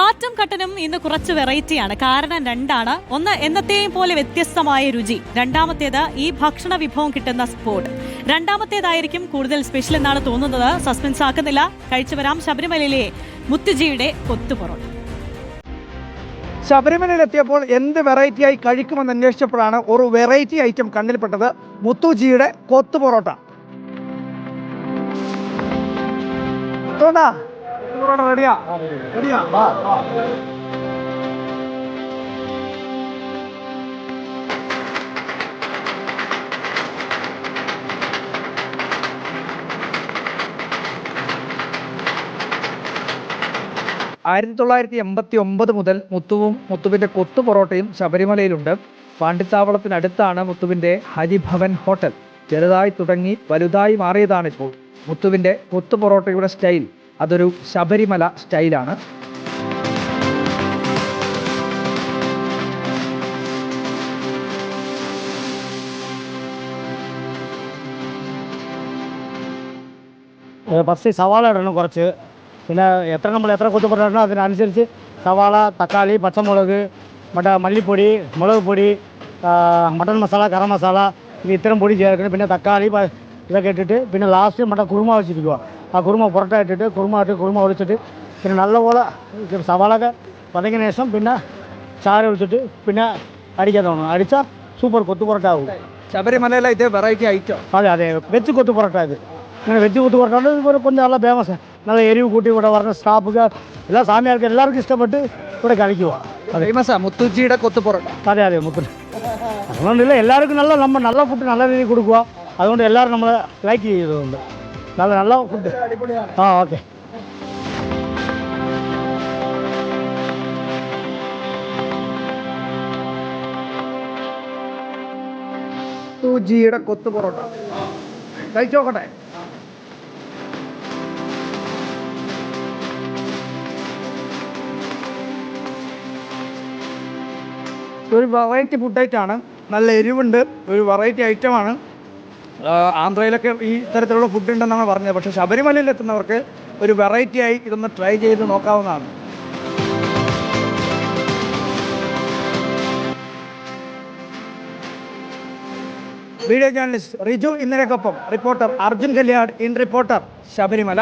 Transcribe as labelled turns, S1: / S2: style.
S1: കാറ്റും കട്ടനും ഇന്ന് കുറച്ച് വെറൈറ്റിയാണ്. കാരണം രണ്ടാണ്. ഒന്ന്, എന്നത്തെയും പോലെ വ്യത്യസ്തമായ രുചി. രണ്ടാമത്തേത് ഈ ഭക്ഷണ വിഭവം കിട്ടുന്ന സ്പോട്ട്. രണ്ടാമത്തേതായിരിക്കും കൂടുതൽ സ്പെഷ്യൽ എന്നാണ് തോന്നുന്നത്. സസ്പെൻസ് ആക്കുന്നില്ല, കഴിച്ചു വരാം ശബരിമലയിലെ മുത്തുജിയുടെ കൊത്തുപൊറോട്ട.
S2: ശബരിമലയിലെത്തിയപ്പോൾ എന്ത് വെറൈറ്റിയായി കഴിക്കുമെന്ന് അന്വേഷിച്ചപ്പോഴാണ് ഒരു വെറൈറ്റി ഐറ്റം കണ്ണിൽപ്പെട്ടത്. മുത്തുജിയുടെ കൊത്തു പൊറോട്ട. റെഡിയാ റെഡിയാ 1989 മുതൽ മുത്തുവിൻ്റെ കൊത്തു പൊറോട്ടയും ശബരിമലയിലുണ്ട്. പാണ്ടിത്താവളത്തിനടുത്താണ് മുത്തുവിൻ്റെ ഹരിഭവൻ ഹോട്ടൽ. ചെറുതായി തുടങ്ങി വലുതായി മാറിയതാണിപ്പോൾ മുത്തുവിൻ്റെ കൊത്തു പൊറോട്ടയുടെ സ്റ്റൈൽ. അതൊരു ശബരിമല സ്റ്റൈലാണ്.
S3: ഫസ്റ്റ് സവാള ഇടണം കുറച്ച്. പിന്നെ നമ്മൾ എത്ര കൊത്തു പൊറോട്ട ഇടണം അതിനനുസരിച്ച് സവാള, തക്കാളി, പച്ചമുളക്, മല്ലിപ്പൊടി, മുളക് പൊടി, മട്ടൺ മസാല, ഗരം മസാല, ഇത് ഇത്തരം പൊടി ചേർക്കണം. പിന്നെ തക്കാളി ഇതൊക്കെ ഇട്ടിട്ട് പിന്നെ ലാസ്റ്റ് കുറുമ വെച്ചിരിക്കുക. ആ കുറുമ പൊറോട്ട ഇട്ടിട്ട് കുറുമ ഒഴിച്ചിട്ട് പിന്നെ നല്ലപോലെ സവാളൊക്കെ വതങ്ങിയ ശേഷം പിന്നെ ചാര ഒഴിച്ചിട്ട് പിന്നെ അടിക്കാൻ തോന്നും. അടിച്ചാൽ സൂപ്പർ കൊത്തു പൊറോട്ട ആവും.
S2: ശബരിമലയിലെ ഇത് വെറൈറ്റി ഐറ്റം.
S3: അതെ വെജ് കൊത്തു പൊറോട്ട. ഇത് ഇങ്ങനെ വെജ് കൊത്തു പൊറോട്ട ഇതുപോലെ கொஞ்சம் നല്ല ഫേമസ്. നല്ല എരിവ് കൂട്ടി ഇവിടെ പറഞ്ഞ സ്റ്റാഫുകാർ എല്ലാ സാമിയാർക്ക് എല്ലാവർക്കും ഇഷ്ടപ്പെട്ട് ഇവിടെ കഴിക്കുക.
S2: ഫേമസാ മുത്തുജിയുടെ കൊത്തു പൊറോട്ട.
S3: അതെ മുത്തു. അതുകൊണ്ടില്ല എല്ലാവർക്കും നല്ല ഫുഡ് നല്ല രീതിയിൽ കൊടുക്കുക. അതുകൊണ്ട് എല്ലാവരും നമ്മളെ ലൈക്ക് ചെയ്തതുകൊണ്ട് നല്ല ഫുഡ്. ഓക്കെ.
S2: മുത്തുജിയുടെ കൊത്തു പൊറോട്ട കഴിച്ചു നോക്കട്ടെ. ഒരു വെറൈറ്റി ഫുഡ് ഐറ്റമാണ്. നല്ല എരിവുണ്ട്. ഒരു വെറൈറ്റി ഐറ്റമാണ്. ആന്ധ്രയിലൊക്കെ ഈ തരത്തിലുള്ള ഫുഡ് ഉണ്ടെന്നാണ് പറഞ്ഞത്. പക്ഷേ ശബരിമലയിൽ എത്തുന്നവർക്ക് ഒരു വെറൈറ്റിയായി ഇതൊന്ന് ട്രൈ ചെയ്ത് നോക്കാവുന്നതാണ്. വീഡിയോ ജേർണലിസ്റ്റ് റിജു ഇന്നലെക്കൊപ്പം reporter Arjun Kalyad in reporter Sabarimala.